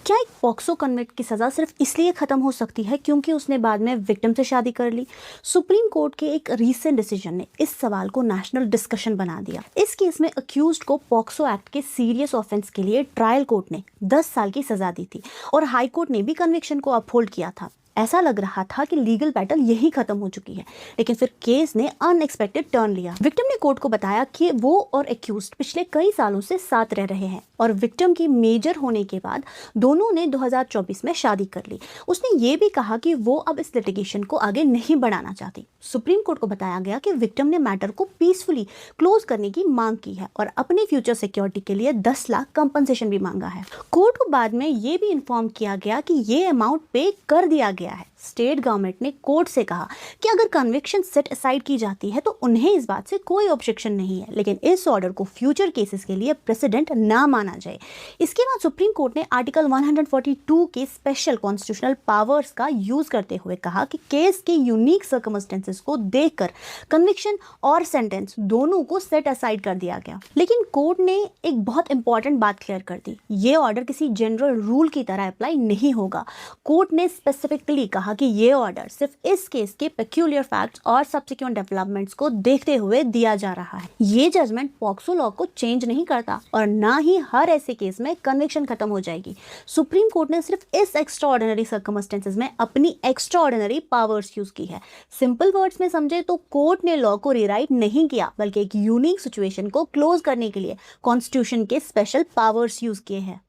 क्या एक POCSO convict की सज़ा सिर्फ इसलिए ख़त्म हो सकती है क्योंकि उसने बाद में विक्टिम से शादी कर ली? सुप्रीम कोर्ट के एक रीसेंट डिसीजन ने इस सवाल को नेशनल डिस्कशन बना दिया। इस केस में अक्यूज्ड को पॉक्सो एक्ट के सीरियस ऑफेंस के लिए ट्रायल कोर्ट ने 10 साल की सज़ा दी थी और हाई कोर्ट ने भी कन्विक्शन को अपहोल्ड किया था। ऐसा लग रहा था कि लीगल बैटल यही खत्म हो चुकी है, लेकिन फिर केस ने अनएक्सपेक्टेड टर्न लिया। विक्टिम ने कोर्ट को बताया कि वो और एक्यूज्ड पिछले कई सालों से साथ रह रहे हैं और विक्टिम की मेजर होने के बाद दोनों ने 2024 में शादी कर ली। उसने ये भी कहा कि वो अब इस लिटिगेशन को आगे नहीं बढ़ाना चाहती। सुप्रीम कोर्ट को बताया गया कि विक्टिम ने मैटर को पीसफुली क्लोज करने की मांग की है और अपनी फ्यूचर सिक्योरिटी के लिए 10 लाख कंपनसेशन भी मांगा है। कोर्ट को बाद में ये भी इन्फॉर्म किया गया कि ये अमाउंट पे कर दिया गया है। स्टेट गवर्नमेंट ने कोर्ट से कहा कि अगर कन्विक्शन सेट असाइड की जाती है तो उन्हें इस बात से कोई ऑब्जेक्शन नहीं है, लेकिन इस ऑर्डर को फ्यूचर केसेस के लिए प्रेसिडेंट ना माना जाए। इसके बाद सुप्रीम कोर्ट ने आर्टिकल 142 के स्पेशल कॉन्स्टिट्यूशनल पावर्स का यूज करते हुए कहा कि केस के यूनिक सर्कमस्टेंसेस को देखकर कन्विक्शन और सेंटेंस दोनों को सेट असाइड कर दिया गया। लेकिन कोर्ट ने एक बहुत इंपॉर्टेंट बात क्लियर कर दी, ये ऑर्डर किसी जनरल रूल की तरह अप्लाई नहीं होगा। कोर्ट ने स्पेसिफिकली कहा कि ये ऑर्डर सिर्फ इस केस के पेक्यूलियर फैक्ट्स और सब्सिक्वेंट डेवलपमेंट्स को देखते हुए दिया जा रहा है। ये जजमेंट पॉक्सो लॉ को चेंज नहीं करता और ना ही हर ऐसे केस में कन्विक्शन खत्म हो जाएगी। सुप्रीम कोर्ट ने सिर्फ इस एक्स्ट्रा ऑर्डिनरी सर्कमस्टेंसेस में अपनी एक्स्ट्रा ऑर्डिनरी पावर्स यूज की है। सिंपल वर्ड्स में समझे तो कोर्ट ने लॉ को रिराइट नहीं किया, बल्कि एक यूनिक सिचुएशन को क्लोज करने के लिए कॉन्स्टिट्यूशन के स्पेशल पावर्स यूज किए हैं।